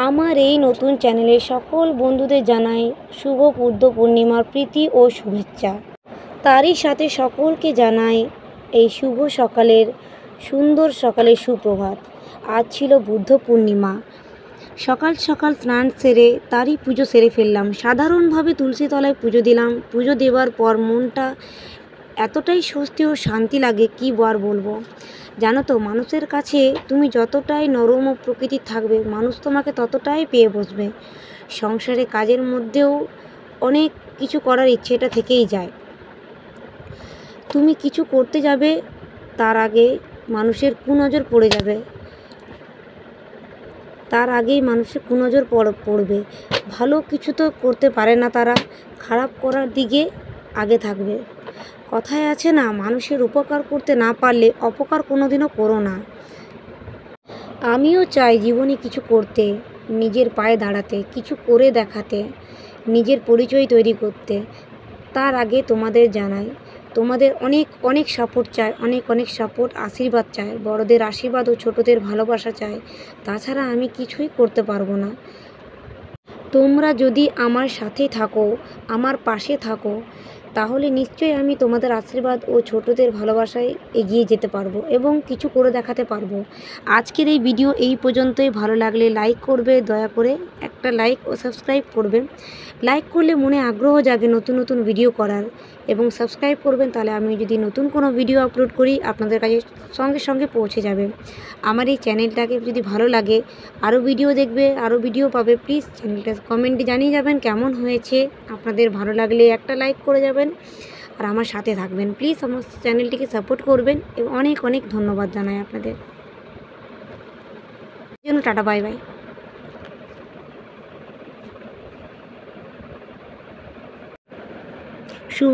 আমার এই নতুন চ্যানেলে সকল বন্ধুদের জানাই শুভ বুদ্ধ পূর্ণিমার প্রীতি ও শুভেচ্ছা। তারই সাথে সকলকে জানাই এই শুভ সকালের সুন্দর সকালের সুপ্রভাত। আজ ছিল বুদ্ধ পূর্ণিমা। সকাল সকাল স্নান সেরে তারই পুজো সেরে ফেললাম। সাধারণভাবে তুলসী তলায় পুজো দিলাম। পুজো দেওয়ার পর মনটা এতটাই স্বস্তি ও শান্তি লাগে কি আর বলবো। জানো তো, মানুষের কাছে তুমি যতটাই নরম ও প্রকৃতির থাকবে, মানুষ তোমাকে ততটাই পেয়ে বসবে। সংসারে কাজের মধ্যেও অনেক কিছু করার ইচ্ছেটা থেকেই যায়। তুমি কিছু করতে যাবে, তার আগে মানুষের কুনজর পড়ে যাবে, তার আগেই মানুষের কুনজর পড়বে। ভালো কিছু তো করতে পারে না তারা, খারাপ করার দিকে আগে থাকবে। কথায় আছে না, মানুষের উপকার করতে না পারলে অপকার কোনোদিনও করো না। আমিও চাই জীবনে কিছু করতে, নিজের পায়ে দাঁড়াতে, কিছু করে দেখাতে, নিজের পরিচয় তৈরি করতে। তার আগে তোমাদের জানাই, তোমাদের অনেক অনেক সাপোর্ট চাই, অনেক অনেক সাপোর্ট, আশীর্বাদ চাই, বড়দের আশীর্বাদ ও ছোটদের ভালোবাসা চাই। তাছাড়া আমি কিছুই করতে পারবো না। তোমরা যদি আমার সাথে থাকো, আমার পাশে থাকো, তাহলে নিশ্চয়ই আমি তোমাদের আশীর্বাদ ও ছোটদের ভালোবাসায় এগিয়ে যেতে পারবো এবং কিছু করে দেখাতে পারবো। আজকের এই ভিডিও এই পর্যন্তই। ভালো লাগলে লাইক করবে, দয়া করে একটা লাইক ও সাবস্ক্রাইব করবে। লাইক করলে মনে আগ্রহ জাগে নতুন নতুন ভিডিও করার, এবং সাবস্ক্রাইব করবেন, তাহলে আমি যদি নতুন কোনো ভিডিও আপলোড করি আপনাদের কাছে সঙ্গে সঙ্গে পৌঁছে যাবে। আমার এই চ্যানেলটাকে যদি ভালো লাগে, আরও ভিডিও দেখবে, আরও ভিডিও পাবে, প্লিজ চ্যানেলটা কমেন্টে জানিয়ে যাবেন কেমন হয়েছে। আপনাদের ভালো লাগলে একটা লাইক করে যাবেন আর আমার সাথে থাকবেন। প্লিজ আমার চ্যানেলটিকে সাপোর্ট করবেন এবং অনেক অনেক ধন্যবাদ জানাই আপনাদের জন্য। Tata, bye bye. শুভ